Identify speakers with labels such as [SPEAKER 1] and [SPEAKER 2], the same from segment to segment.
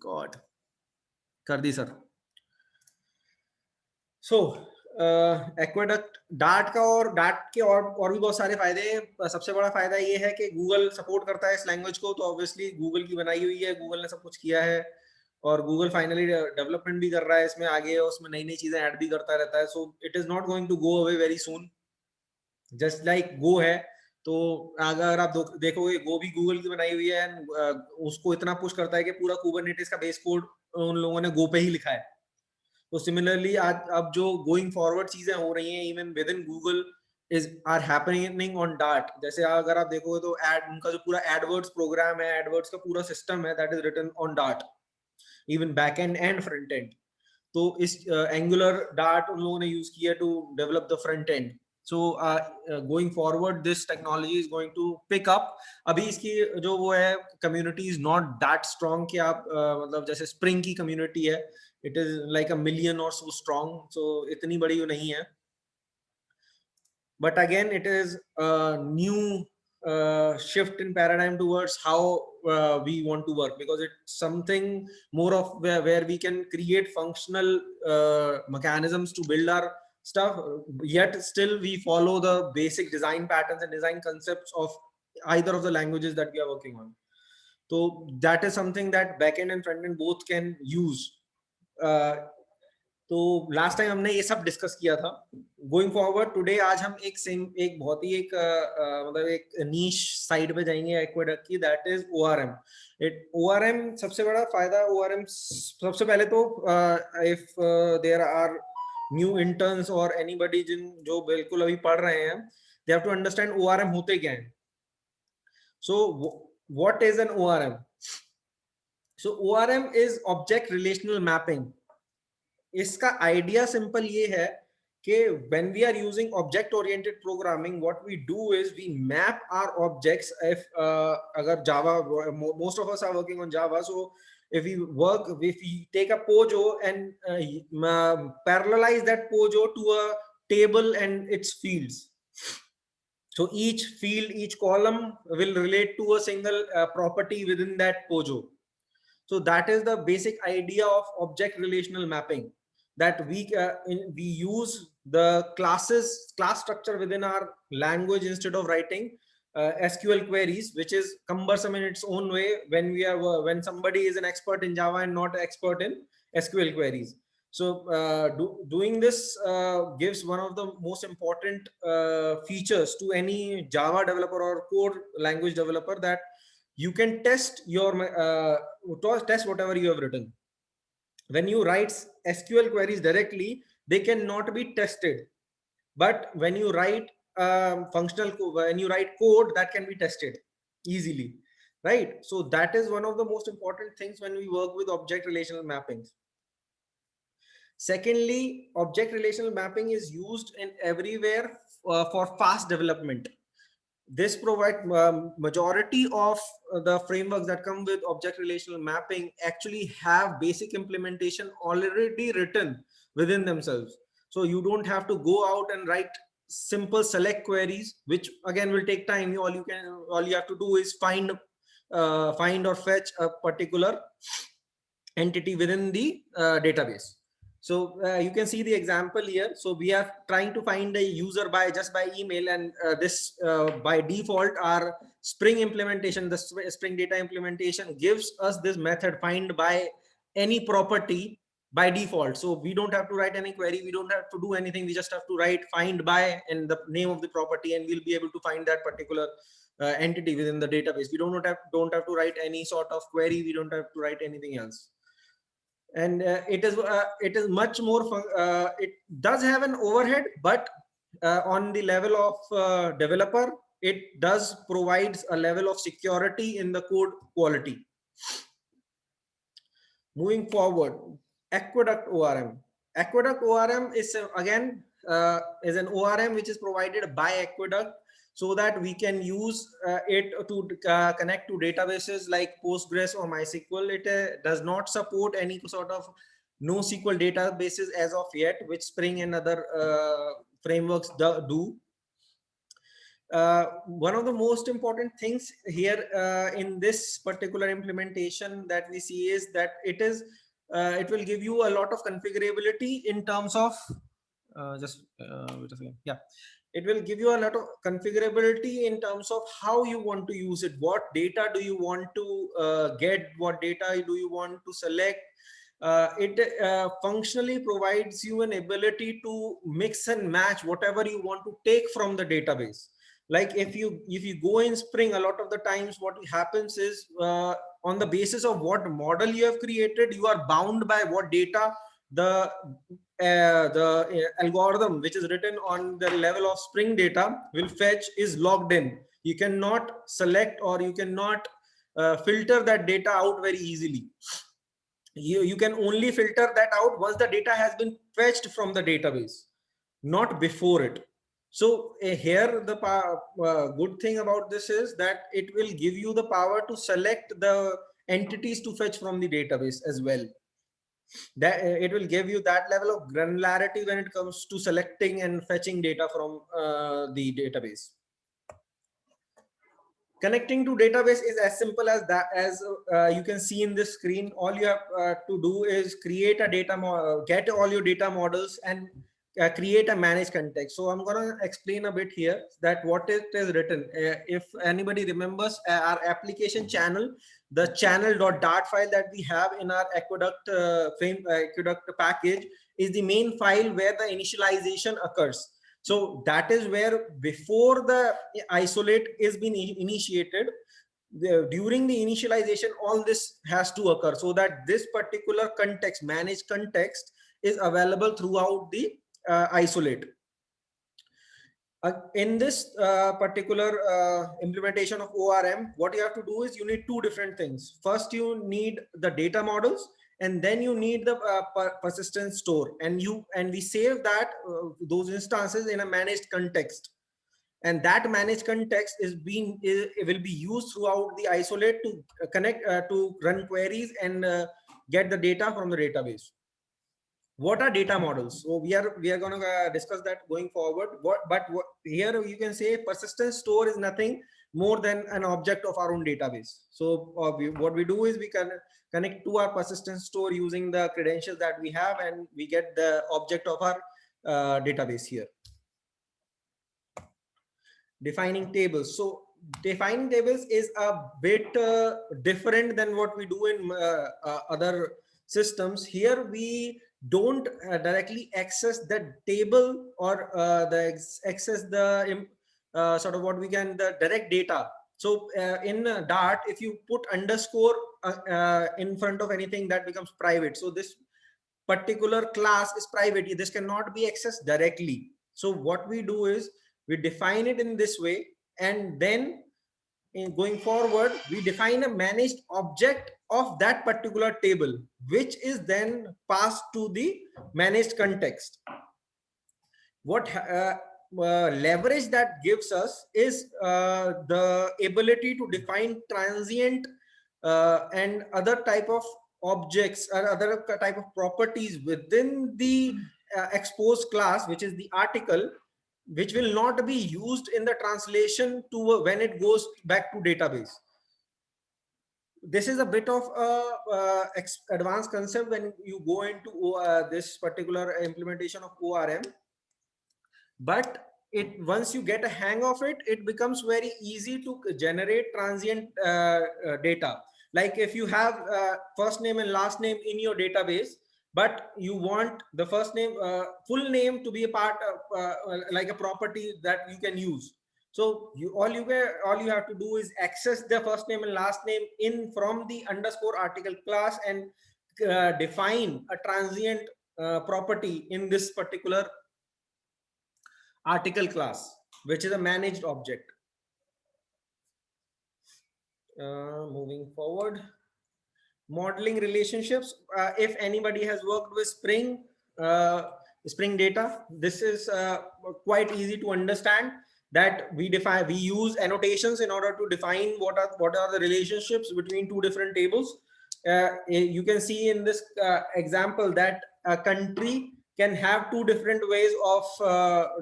[SPEAKER 1] God कर दी sir. सो aqueduct dart का, और डार्ट के और भी बहुत सारे फायदे हैं। सबसे बड़ा फायदा ये है कि गूगल सपोर्ट करता है इस लैंग्वेज को, तो ऑब्वियसली गूगल की बनाई हुई है, गूगल ने सब कुछ किया है, और गूगल फाइनली डेवलपमेंट भी कर रहा है इसमें आगे, उसमें नई नई चीजें ऐड भी करता रहता है। So it is not going to go away very soon, just like go है। तो अगर आप देखोगे गो भी गूगल की बनाई हुई है, उसको इतना पुश करता है कि पूरा कुबरनेटिस का बेस कोड उन लोगों ने गो पे ही लिखा है। तो सिमिलरली आज अब जो गोइंग फॉरवर्ड चीजें हो रही हैं even with in Google is are happening on Dart. जैसे अगर आप देखोगे तो एड उनका जो पूरा एडवर्ड्स प्रोग्राम है, एडवर्ड्स का पूरा सिस्टम है, that is written on Dart, even back end and front end. तो इस एंगुलर डार्ट उन लोगों ने यूज किया to develop the front end. So going forward this technology is going to pick up. अभी इसकी जो वो है community is not that strong कि आप मतलब जैसे स्प्रिंग की कम्युनिटी है, it is like a million और सो स्ट्रॉन्ग, सो इतनी बड़ी वो नहीं है। But again it is a new shift in paradigm towards how we want to work, because it's something more of where we can create functional mechanisms to build our stuff, yet still we follow the basic design patterns and design concepts of either of the languages that we are working on. So that is something that backend and frontend both can use. तो last time हमने ये सब discuss किया था। Going forward today आज हम एक बहुत ही एक मतलब एक नीश साइड पे जाएंगे एक्वाडक्ट की, दैट इज ओआरएम। ओआरएम सबसे बड़ा फायदा, ओआरएम सबसे पहले तो if there are new interns और एनीबडी जो बिल्कुल अभी पढ़ रहे हैं, they have to understand ORM होते क्या है। So what is an ORM? So ORM is object relational mapping. इसका आइडिया सिंपल ये है कि when we are using object oriented programming, what we do is we map our objects. If agar Java, most of us are working on Java, so if we take a Pojo and parallelize that Pojo to a table and its fields, so each field, each column will relate to a single property within that Pojo. So that is the basic idea of object relational mapping, that we use the class structure within our language instead of writing SQL queries, which is cumbersome in its own way when somebody is an expert in Java and not expert in SQL queries. So doing this gives one of the most important features to any Java developer or core language developer, that you can test test whatever you have written. When you write SQL queries directly, they cannot be tested. But when you write when you write code, that can be tested easily, right? So that is one of the most important things when we work with object relational mappings. Secondly, object relational mapping is used in everywhere for fast development. This provides majority of the frameworks that come with object relational mapping actually have basic implementation already written within themselves. So you don't have to go out and write simple select queries, which again will take time. All you have to do is find or fetch a particular entity within the database. So you can see the example here. So we are trying to find a user by email, and this by default our Spring implementation, the Spring Data implementation gives us this method find by any property by default. So we don't have to write any query, we don't have to do anything, we just have to write find by and the name of the property, and we'll be able to find that particular entity within the database. We don't have to write any sort of query, we don't have to write anything else. And it is much more it does have an overhead, but on the level of developer, it does provides a level of security in the code quality. Moving forward, Aqueduct ORM. Aqueduct ORM is again is an ORM which is provided by Aqueduct, so that we can use it to connect to databases like Postgres or MySQL. It does not support any sort of NoSQL databases as of yet, which Spring and other frameworks do. one of the most important things here in this particular implementation that we see is that it will give you a lot of configurability in terms of wait a second. Yeah, it will give you a lot of configurability in terms of how you want to use it, what data do you want to get, what data do you want to select. It functionally provides you an ability to mix and match whatever you want to take from the database. Like if you go in Spring, a lot of the times what happens is on the basis of what model you have created, you are bound by what data the algorithm which is written on the level of Spring data will fetch is logged in. You cannot select or you cannot filter that data out very easily. You can only filter that out once the data has been fetched from the database, not before it. So here the good thing about this is that it will give you the power to select the entities to fetch from the database as well. That it will give you that level of granularity when it comes to selecting and fetching data from the database. Connecting to database is as simple as that. As you can see in this screen, all you have to do is create a get all your data models and create a managed context. So I'm going to explain a bit here that what it is written. If anybody remembers our application channel, the channel.dart file that we have in our Aqueduct Aqueduct package is the main file where the initialization occurs. So that is where before the isolate is being initiated, during the initialization, all this has to occur so that this particular context, managed context, is available throughout the isolate. In this particular implementation of ORM, what you have to do is you need two different things. First, you need the data models, and then you need the persistent store, and we save that those instances in a managed context, and that managed context will be used throughout the isolate to connect to run queries and get the data from the database. What are data models? So we are going to discuss that going forward. Here you can say persistent store is nothing more than an object of our own database. So what we do is we can connect to our persistent store using the credentials that we have, and we get the object of our database here. Defining tables. So defining tables is a bit different than what we do in other systems. Here we don't directly access the table or access the sort of what we can the direct data. So in Dart, if you put underscore in front of anything, that becomes private. So this particular class is private. This cannot be accessed directly. So what we do is we define it in this way, and then going forward, we define a managed object of that particular table, which is then passed to the managed context. What leverage that gives us is the ability to define transient and other type of objects or other type of properties within the exposed class, which is the article, which will not be used in the translation to when it goes back to database. This is a bit of a advanced concept when you go into this particular implementation of ORM, but once you get a hang of it, it becomes very easy to generate transient data. Like if you have first name and last name in your database, but you want the first name full name to be a part of like a property that you can use. So all you have to do is access the first name and last name in from the underscore article class and define a transient property in this particular article class, which is a managed object. Moving forward, modeling relationships. If anybody has worked with Spring data, this is quite easy to understand. That we use annotations in order to define what are the relationships between two different tables. You can see in this example that a country can have two different ways of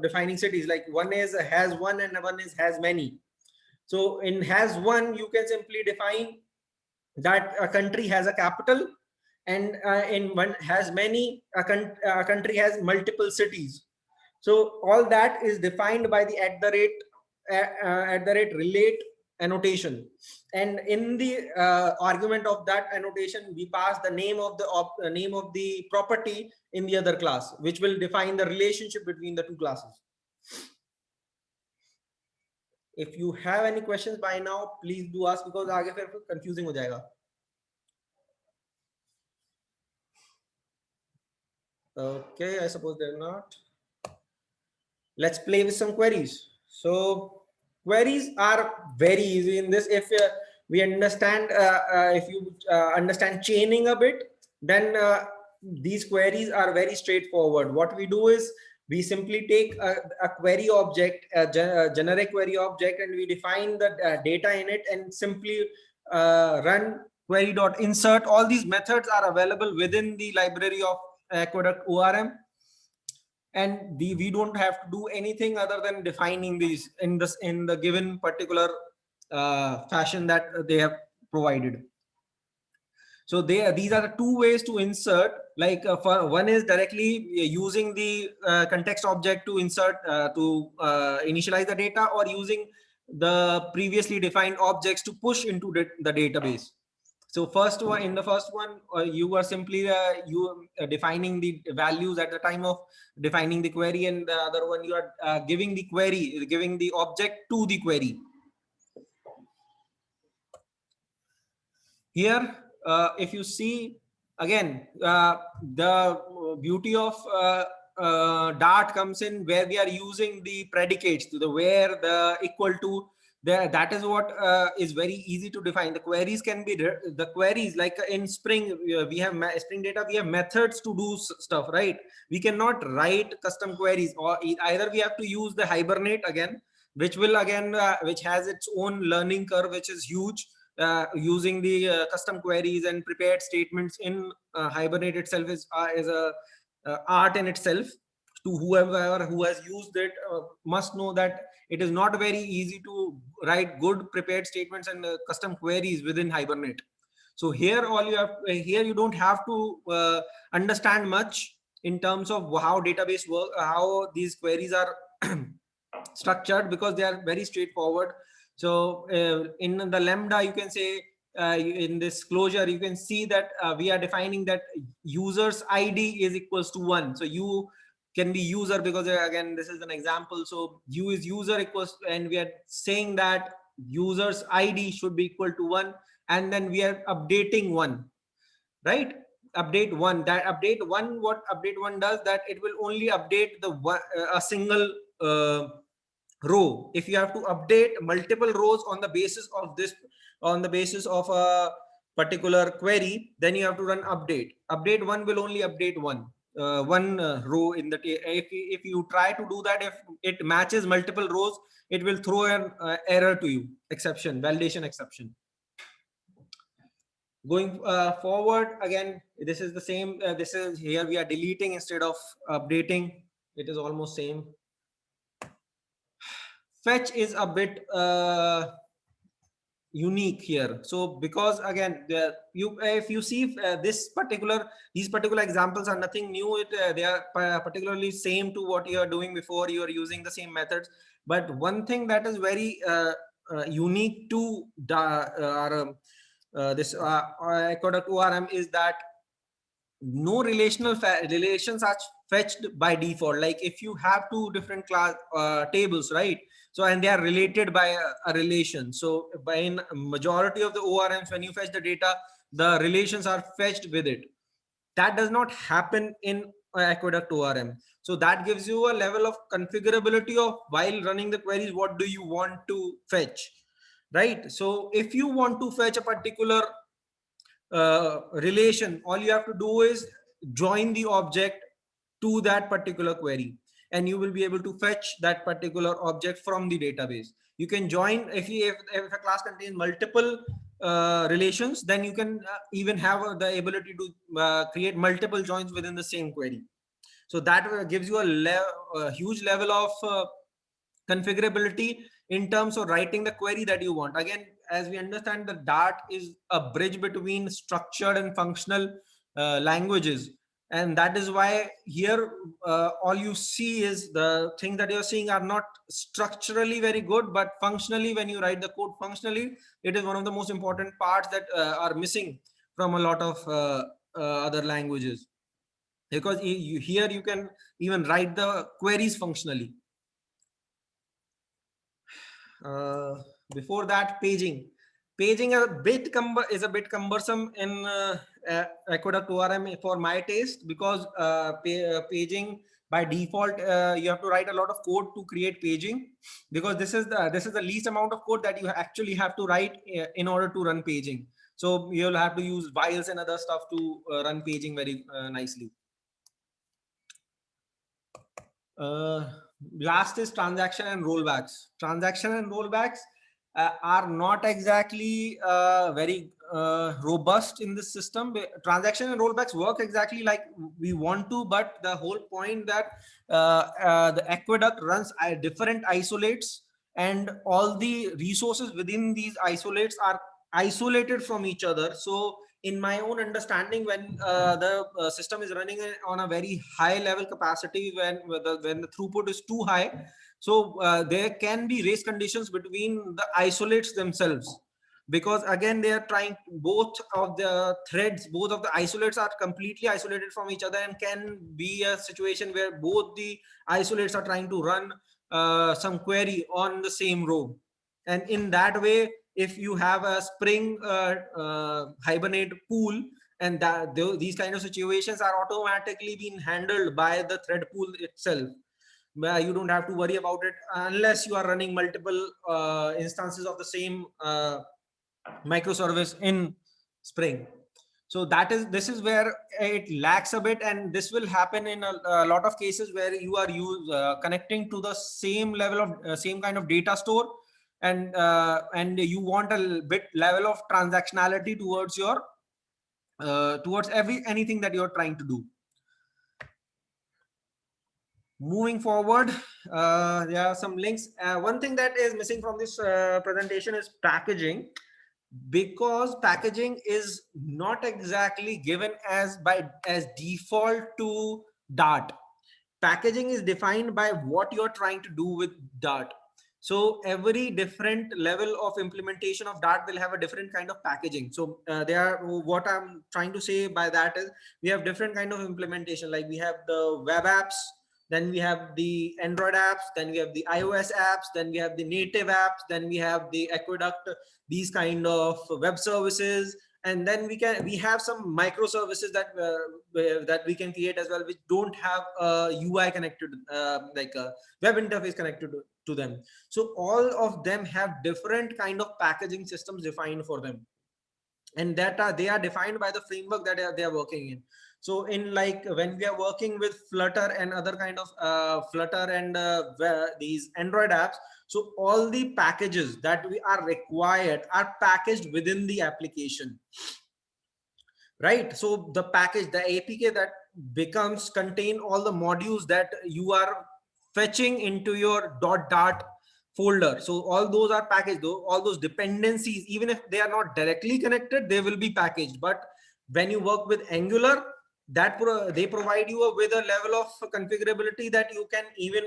[SPEAKER 1] defining cities. Like one is has one and one is has many. So in has one, you can simply define that a country has a capital, and in one has many, a country has multiple cities. So all that is defined by the at the rate relate annotation, and in the argument of that annotation we pass the name of the name of the property in the other class, which will define the relationship between the two classes. If you have any questions by now, please do ask, because आगे फिर confusing हो जाएगा. Okay, I suppose they're not. Let's play with some queries. So queries are very easy in this. If we understand, if you understand chaining a bit, then these queries are very straightforward. What we do is we simply take a query object, a generic query object, and we define the data in it, and simply run query.insert. All these methods are available within the library of Aqueduct ORM, and we don't have to do anything other than defining these in the given particular fashion that they have provided. So these are the two ways to insert. Like for one is directly using the context object to insert to initialize the data, or using the previously defined objects to push into the database. So first one, in the first one, you are simply defining the values at the time of defining the query, and the other one you are giving the object to the query. Here, if you see again, the beauty of Dart comes in where we are using the predicates to the where, the equal to. That is what is very easy to define. The queries can be the queries, like in Spring, we have Spring Data, we have methods to do stuff, right? We cannot write custom queries, or either we have to use the Hibernate again, which will again which has its own learning curve, which is huge. Using the custom queries and prepared statements in Hibernate itself is a art in itself. To whoever who has used it must know that it is not very easy to write good prepared statements and custom queries within Hibernate. So here all you have here you don't have to understand much in terms of how database work, how these queries are structured, because they are very straightforward. So in the Lambda, you can say in this closure, you can see that we are defining that user's ID is equals to 1. So you can be user, because again, this is an example. So u is user equals, and we are saying that user's ID should be equal to 1. And then we are updating 1, right? Update 1. That update 1, what update 1 does, that it will only update the a single row. If you have to update multiple rows on the basis of this, on the basis of a particular query, then you have to run update. Update 1 will only update one row in the if you try to do that, if it matches multiple rows, it will throw an error to you, exception, validation exception. Going forward, again, this is the same. This is here we are deleting instead of updating. It is almost same. Fetch is a bit unique here. So because again, if you see these particular examples are nothing new. They are particularly same to what you are doing before. You are using the same methods. But one thing that is very unique to this Aqueduct ORM is that no relations are fetched by default. Like if you have two different class tables, right? So and they are related by a relation. So by in majority of the ORMs, when you fetch the data, the relations are fetched with it. That does not happen in Aqueduct ORM. So that gives you a level of configurability of while running the queries, what do you want to fetch, right? So if you want to fetch a particular relation, all you have to do is join the object to that particular query, and you will be able to fetch that particular object from the database. You can join if a class contains multiple relations, then you can even have the ability to create multiple joins within the same query. So that gives you a huge level of configurability in terms of writing the query that you want. Again, as we understand, the Dart is a bridge between structured and functional languages, and that is why here all you see is the things that you're seeing are not structurally very good, but functionally, when you write the code functionally, it is one of the most important parts that are missing from a lot of other languages, because here you can even write the queries functionally. Before that, paging is a bit cumbersome in Aqueduct ORM for my taste, because paging by default you have to write a lot of code to create paging, because this is the least amount of code that you actually have to write in order to run paging. So you'll have to use whiles and other stuff to run paging very nicely. Last is transaction and rollbacks. Transaction and rollbacks are not exactly very robust in this system. Transaction and rollbacks work exactly like we want to, but the whole point that the Aqueduct runs different isolates, and all the resources within these isolates are isolated from each other. So in my own understanding, when the system is running on a very high level capacity, when the throughput is too high, so there can be race conditions between the isolates themselves, because again they are trying, both of the threads, both of the isolates are completely isolated from each other, and can be a situation where both the isolates are trying to run some query on the same row. And in that way, if you have a Spring Hibernate pool, and these kind of situations are automatically being handled by the thread pool itself, you don't have to worry about it unless you are running multiple instances of the same microservice in Spring. So this is where it lacks a bit, and this will happen in a lot of cases where you are connecting to the same level of same kind of data store, and you want a bit level of transactionality towards your towards anything that you're trying to do. Moving forward, there are some links. One thing that is missing from this presentation is packaging, because packaging is not exactly given as default to Dart. Packaging is defined by what you're trying to do with Dart. So every different level of implementation of Dart will have a different kind of packaging. So what I'm trying to say by that is, we have different kind of implementation. Like we have the web apps, then we have the Android apps, then we have the iOS apps, then we have the native apps, then we have the Aqueduct, these kind of web services, and then we have some microservices that we can create as well, which don't have a UI connected, like a web interface connected to them. So all of them have different kind of packaging systems defined for them, and they are defined by the framework that they are working in. So in, like, when we are working with Flutter and other kind of Flutter and these Android apps, so all the packages that we are required are packaged within the application, right? So the package, the APK that becomes contain all the modules that you are fetching into your .dart folder. So all those are packaged, though all those dependencies, even if they are not directly connected, they will be packaged. But when you work with Angular, they provide you with a level of configurability that you can even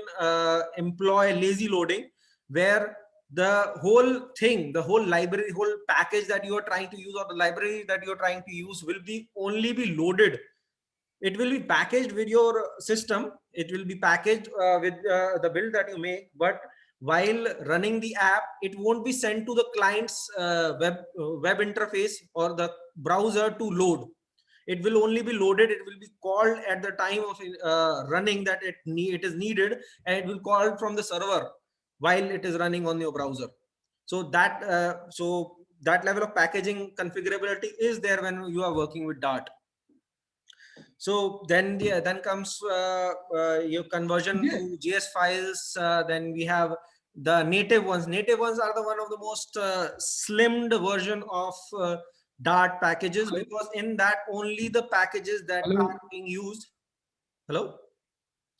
[SPEAKER 1] employ lazy loading, where the whole thing, the whole library, whole package that you are trying to use, or the library that you're trying to use, will be only be loaded. It will be packaged with your system. It will be packaged with the build that you make. But while running the app, it won't be sent to the client's web interface or the browser to load. It will only be loaded. It will be called at the time of running that it is needed, and it will call from the server while it is running on your browser. So that level of packaging configurability is there when you are working with Dart. So then comes your conversion to JS files. Then we have the native ones. Native ones are the one of the most slimmed version of Dart packages, because in that only the packages that are being used. Hello.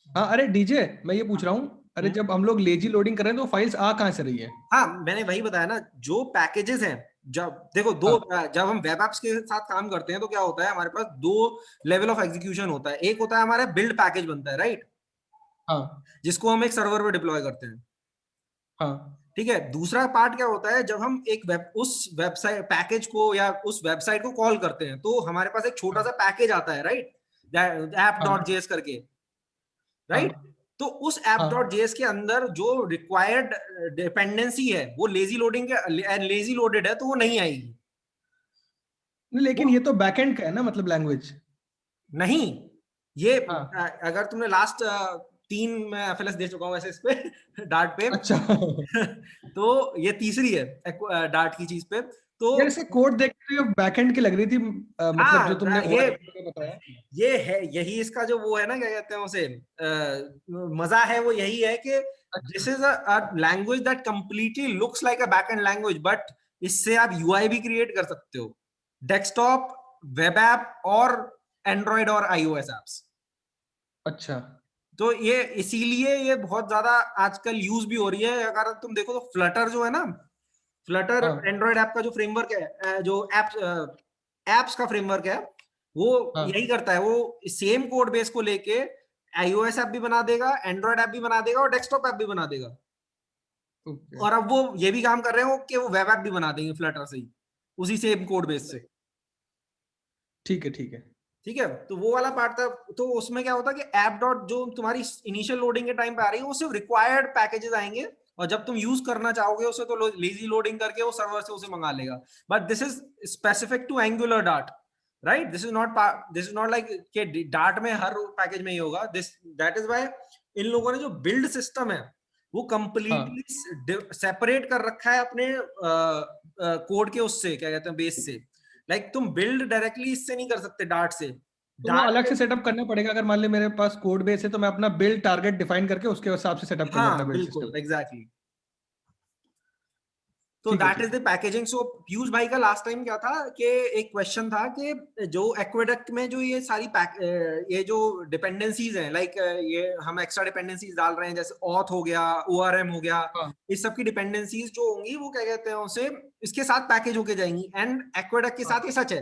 [SPEAKER 2] हाँ अरे DJ, मैं ये पूछ रहा हूँ, अरे
[SPEAKER 1] हम्म।
[SPEAKER 2] जब हम लोग लेजी लोडिंग कर रहे हैं तो फाइल्स आ कहाँ से रही है?
[SPEAKER 1] हाँ, मैंने वही बताया ना, जो पैकेजेस हैं, जब देखो दो,
[SPEAKER 2] हाँ
[SPEAKER 1] जब हम वेब एप्स के साथ काम करते हैं तो क्या होता है, हमारे पास दो लेवल ऑफ एग्जीक्यूशन होता है। एक होता है हमारा बिल्ड पैकेज बनता है, राइट,
[SPEAKER 2] हाँ
[SPEAKER 1] जिसको हम एक सर्वर पे डिप्लॉय करते हैं।
[SPEAKER 2] हाँ
[SPEAKER 1] ठीक है, दूसरा पार्ट क्या होता है, जब हम एक वेब उस वेबसाइट पैकेज को या उस वेबसाइट को कॉल करते हैं तो हमारे पास एक छोटा सा
[SPEAKER 2] हाँ
[SPEAKER 1] पैकेज आता है, राइट, ऐप डॉट
[SPEAKER 2] हाँ
[SPEAKER 1] जेएस करके, राइट।
[SPEAKER 2] हाँ
[SPEAKER 1] तो उस ऐप डॉट
[SPEAKER 2] हाँ।
[SPEAKER 1] जेएस के अंदर जो रिक्वायर्ड डिपेंडेंसी है वो लेजी लोडिंग के लेजी लोडेड है, तो वो नहीं आएगी।
[SPEAKER 2] नहीं,
[SPEAKER 1] वो
[SPEAKER 2] लेकिन ये तो बैकएंड का है ना, मतलब लैंग्वेज।
[SPEAKER 1] नहीं, ये
[SPEAKER 2] हाँ
[SPEAKER 1] अगर तुमने लास्ट 3, मैं एफएलएस दे चुका हूँ वैसे इस पे डार्ट पे
[SPEAKER 2] अच्छा
[SPEAKER 1] तो ये तीसरी है डार्ट की चीज पे। तो
[SPEAKER 2] यार इसे कोड देख के तो ये बैकएंड की लग रही थी, मतलब जो तुमने
[SPEAKER 1] हाँ,
[SPEAKER 2] ओआरएम का बताया।
[SPEAKER 1] ये है, यही इसका जो वो है ना, क्या कहते हैं उसे, मजा है वो यही है कि
[SPEAKER 2] अच्छा
[SPEAKER 1] this is a language that completely looks like a backend language, but इससे आप यूआई भी क्रिएट कर सकते हो, डेस्कटॉप, वेब ऐप और एंड्रॉइड और आईओएस एप्स।
[SPEAKER 2] अच्छा।
[SPEAKER 1] तो ये इसीलिए ये बहुत ज्यादा आजकल यूज भी हो रही है। अगर तुम देखो तो फ्लटर जो है ना, फ्लटर
[SPEAKER 2] हाँ
[SPEAKER 1] एंड्रॉइड ऐप का जो फ्रेमवर्क है, जो एप्स का फ्रेमवर्क है, वो यही
[SPEAKER 2] हाँ
[SPEAKER 1] करता है, वो सेम कोड बेस को लेके आईओएस ऐप भी बना देगा, एंड्रॉइड ऐप भी बना देगा और डेस्कटॉप ऐप भी बना देगा।
[SPEAKER 2] ओके।
[SPEAKER 1] और अब वो ये भी काम कर रहे हो कि वो वेब ऐप भी बना देंगे फ्लटर से ही, उसी सेम कोड बेस से।
[SPEAKER 2] ठीक है ठीक है।
[SPEAKER 1] ठीक है, तो वो वाला पार्ट था। तो उसमें क्या होता है कि ऐप डॉट जो तुम्हारी इनिशियल लोडिंग के टाइम पे आ रही है वो सिर्फ रिक्वायर्ड पैकेजेस आएंगे, और जब तुम यूज करना चाहोगे उसे तो लेजी लोडिंग करके वो सर्वर से उसे मंगा लेगा। But this is specific to Angular Dart, right, this is not like कि डार्ट में हर पैकेज में ही होगा दिस। दैट इज वाई इन लोगों ने जो बिल्ड सिस्टम है वो
[SPEAKER 2] हाँ
[SPEAKER 1] कंप्लीटली सेपरेट कर रखा है अपने कोड के उससे, क्या कहते हैं, बेस से। लाइक तुम बिल्ड डायरेक्टली इससे नहीं कर सकते डार्ट से।
[SPEAKER 2] तो वो
[SPEAKER 1] डार्ट
[SPEAKER 2] अलग
[SPEAKER 1] में,
[SPEAKER 2] से सेटअप करना पड़ेगा, अगर मान ले मेरे पास कोड बेस है तो मैं अपना बिल्ड टारगेट डिफाइन करके उसके हिसाब से सेटअप कर लूँ अपना
[SPEAKER 1] हाँ
[SPEAKER 2] बिल्ड
[SPEAKER 1] बिल्कुल
[SPEAKER 2] सिस्टम।
[SPEAKER 1] एग्जैक्टली। तो
[SPEAKER 2] ठीक है
[SPEAKER 1] दैट इज
[SPEAKER 2] ठीक
[SPEAKER 1] द
[SPEAKER 2] है।
[SPEAKER 1] पैकेजिंग। सो पीयूष भाई का लास्ट टाइम क्या था कि एक क्वेश्चन था कि जो एक्वेडक्ट में जो ये सारी ये जो डिपेंडेंसीज हैं, लाइक ये हम एक्स्ट्रा डिपेंडेंसीज डाल रहे हैं, जैसे ऑथ हो गया, ओआरएम हो गया,
[SPEAKER 2] हाँ
[SPEAKER 1] इस सब की डिपेंडेंसीज जो होंगी वो क्या कहते हैं उसे, इसके साथ पैकेज होके जाएंगी। एंड एक्वेडक्ट के साथ
[SPEAKER 2] हाँ
[SPEAKER 1] ये सच है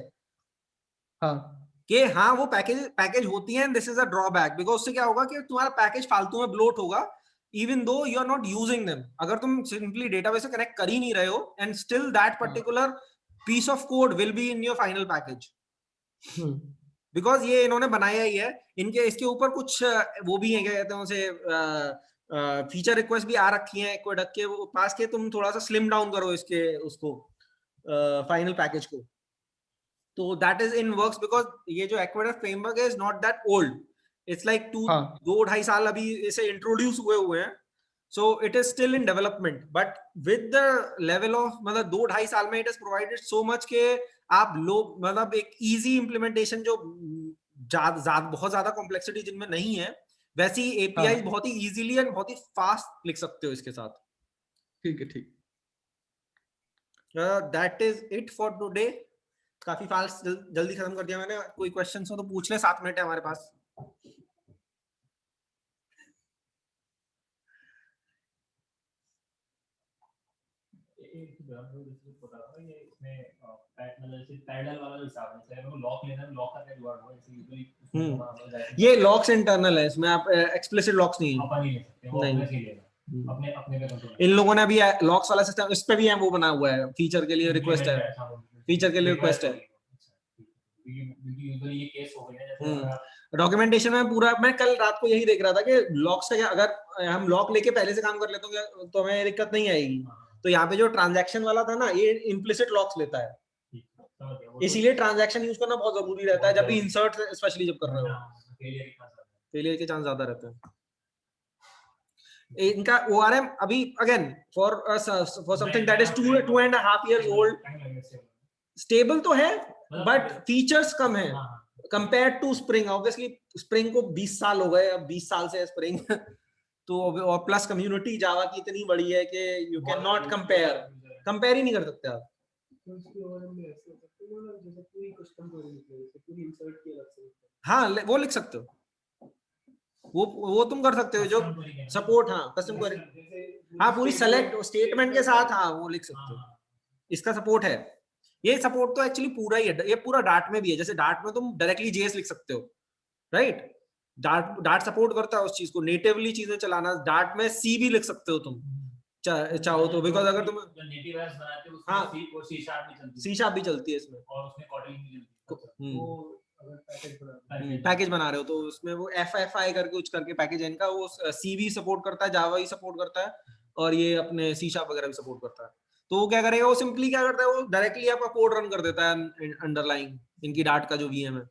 [SPEAKER 2] हाँ
[SPEAKER 1] कि हाँ वो पैकेज पैकेज होती है। This is a drawback, because उससे क्या होगा कि तुम्हारा पैकेज फालतू में ब्लोट होगा, even though you are not using them. अगर तुम सिंपली डेटाबेस से कनेक्ट कर ही नहीं रहे हो, एंड स्टिल दैट
[SPEAKER 2] हाँ।
[SPEAKER 1] Particular piece of code will be in your final package,
[SPEAKER 2] hmm.
[SPEAKER 1] Because ये इन्होंने बनाया ही है। इनके इसके ऊपर कुछ वो भी है, क्या कहते हैं उसे, फीचर रिक्वेस्ट भी आ रखी है एक्वेडक्ट के पास के, तुम थोड़ा सा स्लिम डाउन करो इसके उसको फाइनल पैकेज को। तो that is in works, because ये जो एक्वेडक्ट फ्रेमवर्क है is not that old, it's like two
[SPEAKER 2] हाँ
[SPEAKER 1] 2-2.5 साल अभी इसे इंट्रोड्यूस हुए हैं। So it is still in development, but with the level of, मतलब 2-2.5 साल में it is provided so much के आप लोग, मतलब एक इजी इम्प्लीमेंटेशन जो बहुत ज्यादा कॉम्प्लेक्सिटी जिनमें नहीं है, वैसी एपीआई
[SPEAKER 2] हाँ।
[SPEAKER 1] बहुत ही इजीली एंड बहुत ही फास्ट लिख सकते हो इसके साथ।
[SPEAKER 2] ठीक है ठीक।
[SPEAKER 1] That is it for today. काफी फास्ट जल्दी खत्म कर दिया मैंने। कोई क्वेश्चन हो तो पूछ ले, 7 मिनट है हमारे पास। ये लॉक्स इंटरनल है, इसमें आप एक्सप्लिसिट लॉक्स नहीं है, नहीं। इन लोगों ने अभी लॉक्स वाला सिस्टम इस पे भी है, वो बना हुआ है फीचर के लिए रिक्वेस्ट है, फीचर के लिए रिक्वेस्ट है। डॉक्यूमेंटेशन में पूरा, मैं कल रात को यही देख रहा था कि लॉक्स का क्या, अगर हम लॉक लेके पहले से काम कर लेते हो तो हमें दिक्कत नहीं आएगी। तो यहाँ पे जो ट्रांजैक्शन वाला था ना, ये इम्प्लिसिट लॉक्स लेता है, इसीलिए ट्रांजैक्शन यूज करना बहुत जरूरी रहता है जब भी इंसर्ट, स्पेशली जब कर रहे हो, फेलियर के चांस ज्यादा रहते हैं। इनका ओआरएम अभी again for something that is 2.5 years old, stable तो है बट फीचर्स कम है compare to Spring. Obviously Spring को 20 साल हो गए, अब 20 साल से स्प्रिंग तो और प्लस कम्युनिटी जावा की इतनी बड़ी है कि यू कैन नॉट कंपेयर ही नहीं कर सकते आप। हाँ वो लिख सकते हो। वो तुम कर सकते हो जो सपोर्ट, हाँ कस्टम क्वेरी, हाँ पूरी सेलेक्ट स्टेटमेंट के साथ, हाँ वो लिख सकते हो, इसका सपोर्ट है। ये सपोर्ट तो एक्चुअली पूरा ही है, ये पूरा डार्ट में भी है, जैसे डार्ट में तुम डायरेक्टली जेएस लिख सकते हो, राइट। डार्ट सपोर्ट करता है उस चीज को, नेटिवली चीजें चलाना। डार्ट में सी भी लिख सकते हो तुम चाहो तो, बिकॉज अगर तुम
[SPEAKER 3] नेटिव ऐप्स बनाते हो उसमें
[SPEAKER 1] हाँ
[SPEAKER 3] सी और सी शार्प नहीं चलती,
[SPEAKER 1] सी शार्प भी चलती है इसमें,
[SPEAKER 3] और उसमें कॉटलिन भी चलती है।
[SPEAKER 1] वो पैकेज बना रहे हो तो उसमें वो FFI करके कुछ करके पैकेज है इनका, वो सी भी सपोर्ट करता है, जावा भी सपोर्ट करता है, और ये अपने सी शार्प वगैरह भी सपोर्ट करता है। तो वो क्या करेगा, वो सिंपली क्या करता है, वो डायरेक्टली आपका कोड रन कर देता है अंडरलाइन इनकी डार्ट का जो VM है।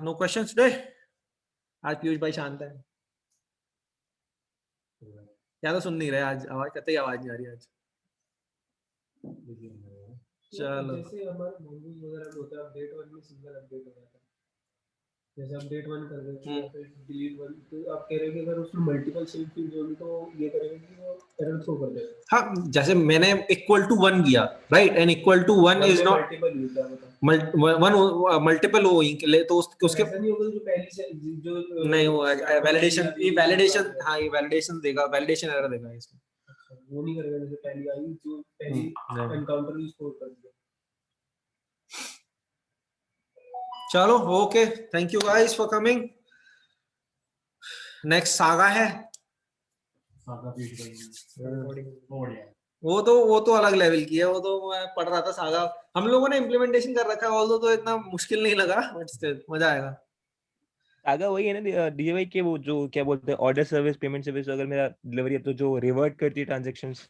[SPEAKER 1] नो क्वेश्चंस टुडे, आज पीयूष भाई शांत है, क्या तो सुन नहीं रहे आज, आवाज कतई आवाज नहीं आ रही आज। चलो
[SPEAKER 4] जैसे हमारा मॉड्यूल वगैरह होता है, अपडेट 1 में सिंगल अपडेट हो जाता है, जैसे अपडेट 1 कर देते हैं फिर डिलीट 1, तो आप कह रहे हैं कि अगर उसमें मल्टीपल सेव फील्ड होंगी तो ये करेगा कि वो एरर थ्रो कर देगा।
[SPEAKER 1] हाँ, जैसे मैंने =1 किया, right, and =1 is not
[SPEAKER 4] multiple use है,
[SPEAKER 1] वन मल्टीपल हो तो उसके
[SPEAKER 4] ऐसा नहीं होगा जो पहली से जो
[SPEAKER 1] नहीं वो वैलिडेशन, ये वैलिडेशन, हाँ ये वैलिडेशन देगा, वैलिडेशन एरर देगा इसमें।
[SPEAKER 4] अच्छा, वो नहीं करेगा जैसे पहली आई जो पहली एनकाउंटर भी स्कोर कर दिया।
[SPEAKER 1] चलो okay, thank you guys for coming. Next saga है, वो तो अलग लेवल की है, वो तो मैं पढ़ रहा था सागा, हम लोगों ने इम्प्लीमेंटेशन कर रखा है, ऑल्दो तो इतना मुश्किल नहीं लगा, बट स्टिल मजा आएगा।
[SPEAKER 5] सागा वही है ना डीजे भाई के, वो जो क्या बोलते हैं ऑर्डर सर्विस, पेमेंट सर्विस, अगर मेरा डिलीवरी है तो जो रिवर्ट करती है ट्रांजैक्शंस,